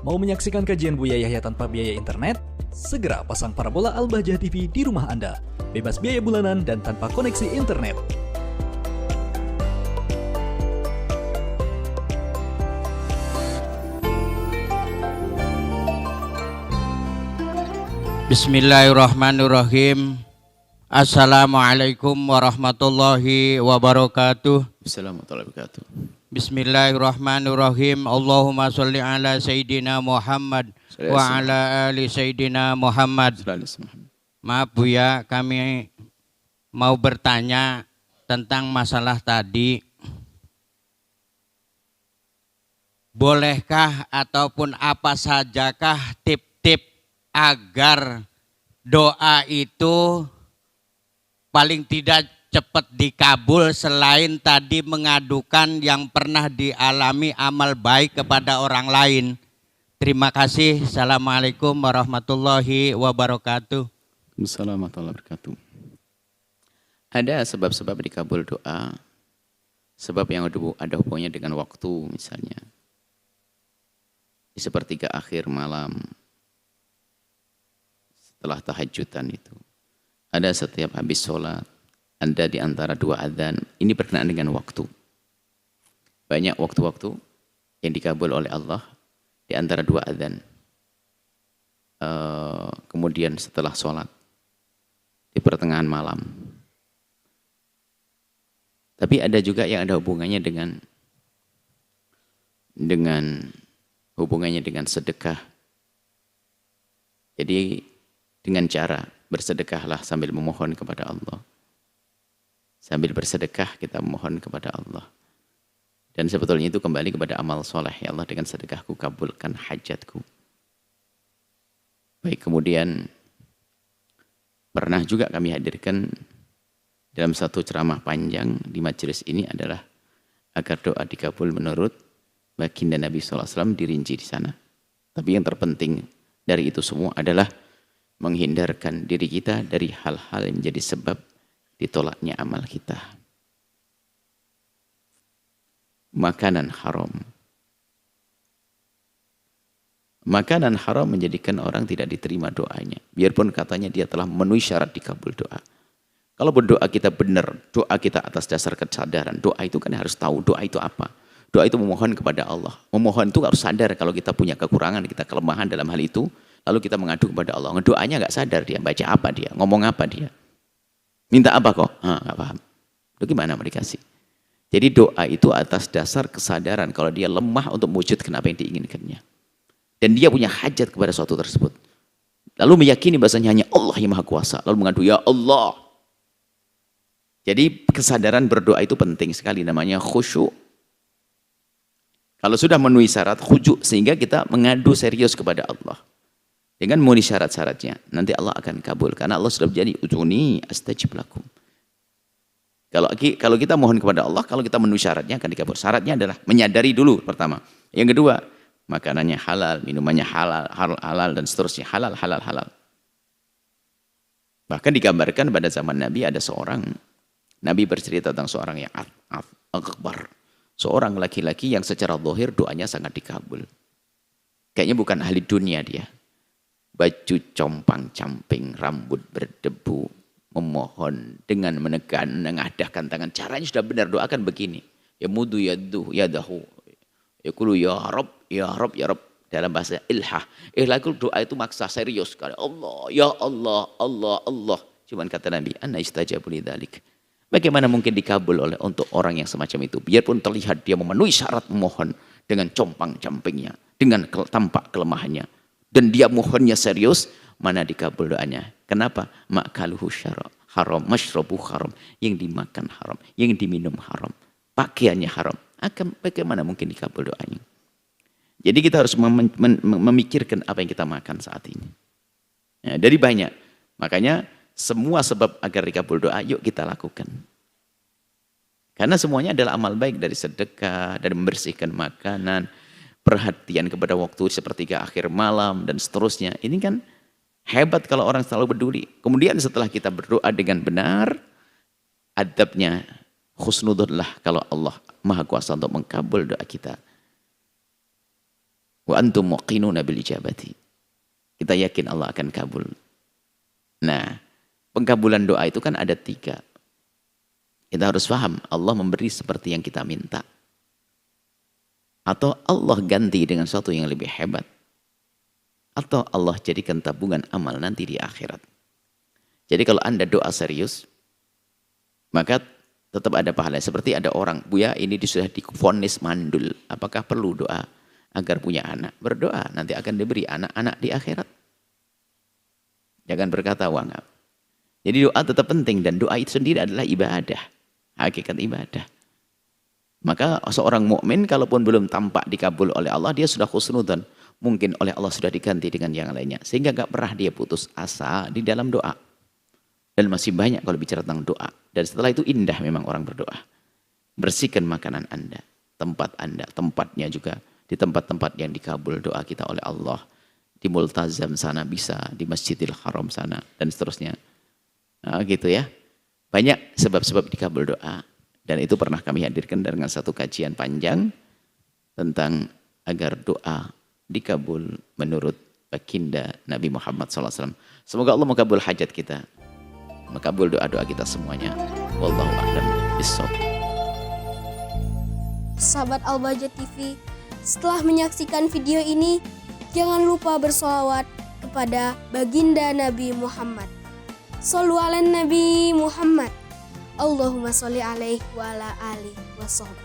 Mau menyaksikan kajian Buya Yahya tanpa biaya internet? Segera pasang parabola Al-Bahjah TV di rumah Anda. Bebas biaya bulanan dan tanpa koneksi internet. Bismillahirrahmanirrahim. Assalamualaikum warahmatullahi wabarakatuh. Assalamualaikum warahmatullahi wabarakatuh. Bismillahirrahmanirrahim. Allahumma sholli ala Sayyidina Muhammad wa ala ali Sayyidina Muhammad. Maaf Buya, kami mau bertanya tentang masalah tadi. Bolehkah ataupun apa sajakah tip-tip agar doa itu paling tidak cepat dikabul selain tadi mengadukan yang pernah dialami amal baik kepada orang lain. Terima kasih. Assalamualaikum warahmatullahi wabarakatuh. Assalamualaikum warahmatullahi wabarakatuh. Ada sebab-sebab dikabul doa, sebab yang ada hubungannya dengan waktu misalnya. Di sepertiga akhir malam, setelah tahajudan itu. Ada setiap habis sholat, ada di antara dua adzan, ini berkenaan dengan waktu. Banyak waktu-waktu yang dikabul oleh Allah di antara dua adzan. Kemudian setelah sholat, di pertengahan malam. Tapi ada juga yang ada hubungannya dengan sedekah. Jadi dengan cara bersedekahlah sambil memohon kepada Allah. Sambil bersedekah kita memohon kepada Allah. Dan sebetulnya itu kembali kepada amal soleh. Ya Allah, dengan sedekahku kabulkan hajatku. Baik, kemudian pernah juga kami hadirkan dalam satu ceramah panjang di majelis ini adalah agar doa dikabul menurut baginda Nabi SAW dirinci di sana. Tapi yang terpenting dari itu semua adalah menghindarkan diri kita dari hal-hal yang menjadi sebab ditolaknya amal kita. Makanan haram. Makanan haram menjadikan orang tidak diterima doanya. Biarpun katanya dia telah memenuhi syarat dikabul doa. Kalau berdoa kita benar, doa kita atas dasar kesadaran. Doa itu kan harus tahu doa itu apa. Doa itu memohon kepada Allah. Memohon itu harus sadar kalau kita punya kekurangan, kita kelemahan dalam hal itu. Lalu kita mengadu kepada Allah. Doanya nggak sadar dia, baca apa dia, ngomong apa dia. Minta apa kok? Nggak paham. Itu gimana mau dikasih? Jadi doa itu atas dasar kesadaran kalau dia lemah untuk mewujudkan apa yang diinginkannya. Dan dia punya hajat kepada suatu tersebut. Lalu meyakini bahasanya hanya Allah yang Maha Kuasa. Lalu mengadu, ya Allah. Jadi kesadaran berdoa itu penting sekali, namanya khusyuk. Kalau sudah memenuhi syarat khusyuk, sehingga kita mengadu serius kepada Allah. Dengan memenuhi syarat-syaratnya, nanti Allah akan kabul. Karena Allah sudah menjadi udhuni astajib lakum. Kalau kita mohon kepada Allah, kalau kita memenuhi syaratnya akan dikabul. Syaratnya adalah menyadari dulu pertama. Yang kedua, makanannya halal, minumannya halal dan seterusnya. Halal. Bahkan digambarkan pada zaman Nabi ada seorang, Nabi bercerita tentang seorang yang akbar. Seorang laki-laki yang secara zahir doanya sangat dikabul. Kayaknya bukan ahli dunia dia. Baju compang-camping, rambut berdebu, memohon dengan mengadahkan tangan. Caranya sudah benar, doakan begini. Ya mudu yadahu. Ya kulu ya Rabb, ya Rabb, ya Rabb. Dalam bahasa ilhah. Doa itu maksa serius. Allah, ya Allah, Allah, Allah. Cuman kata Nabi, anna istajabu lidzalik. Bagaimana mungkin dikabul untuk orang yang semacam itu? Biarpun terlihat dia memenuhi syarat memohon dengan compang-campingnya, dengan tampak kelemahannya. Dan dia mohonnya serius, mana dikabul doanya. Kenapa? Ma'kaluhu haram, masyrabuhu haram. Yang dimakan haram, yang diminum haram. Pakaiannya haram. Bagaimana mungkin dikabul doanya? Jadi kita harus memikirkan apa yang kita makan saat ini. Ya, dari banyak. Makanya semua sebab agar dikabul doa, yuk kita lakukan. Karena semuanya adalah amal baik, dari sedekah, dari membersihkan makanan, perhatian kepada waktu sepertiga akhir malam, dan seterusnya. Ini kan hebat kalau orang selalu peduli. Kemudian setelah kita berdoa dengan benar, adabnya khusnudullah kalau Allah Maha Kuasa untuk mengkabul doa kita. Wa antum muqinuna bil ijabati. Kita yakin Allah akan kabul. Nah, pengkabulan doa itu kan ada 3. Kita harus paham, Allah memberi seperti yang kita minta. Atau Allah ganti dengan sesuatu yang lebih hebat. Atau Allah jadikan tabungan amal nanti di akhirat. Jadi kalau Anda doa serius, maka tetap ada pahala. Seperti ada orang, Buya ini sudah divonis mandul. Apakah perlu doa agar punya anak? Berdoa, nanti akan diberi anak-anak di akhirat. Jangan berkata wangap. Jadi doa tetap penting, dan doa itu sendiri adalah ibadah. Hakikat ibadah. Maka seorang mukmin kalaupun belum tampak dikabul oleh Allah, dia sudah khusnudzon. Mungkin oleh Allah sudah diganti dengan yang lainnya. Sehingga gak pernah dia putus asa di dalam doa. Dan masih banyak kalau bicara tentang doa. Dan setelah itu indah memang orang berdoa. Bersihkan makanan Anda, tempat Anda, tempatnya juga. Di tempat-tempat yang dikabul doa kita oleh Allah. Di multazam sana bisa, di Masjidil Haram sana, dan seterusnya. Nah, gitu ya. Banyak sebab-sebab dikabul doa. Dan itu pernah kami hadirkan dengan satu kajian panjang tentang agar doa dikabul menurut baginda Nabi Muhammad SAW. Semoga Allah mengabul hajat kita, mengabul doa-doa kita semuanya. Wallahu a'lam bishawab. Sahabat Al-Bahjah TV, setelah menyaksikan video ini, jangan lupa bersolawat kepada baginda Nabi Muhammad. Shollu ala Nabi Muhammad. Allahumma sholli alaihi wa ala alihi wa sahbihi.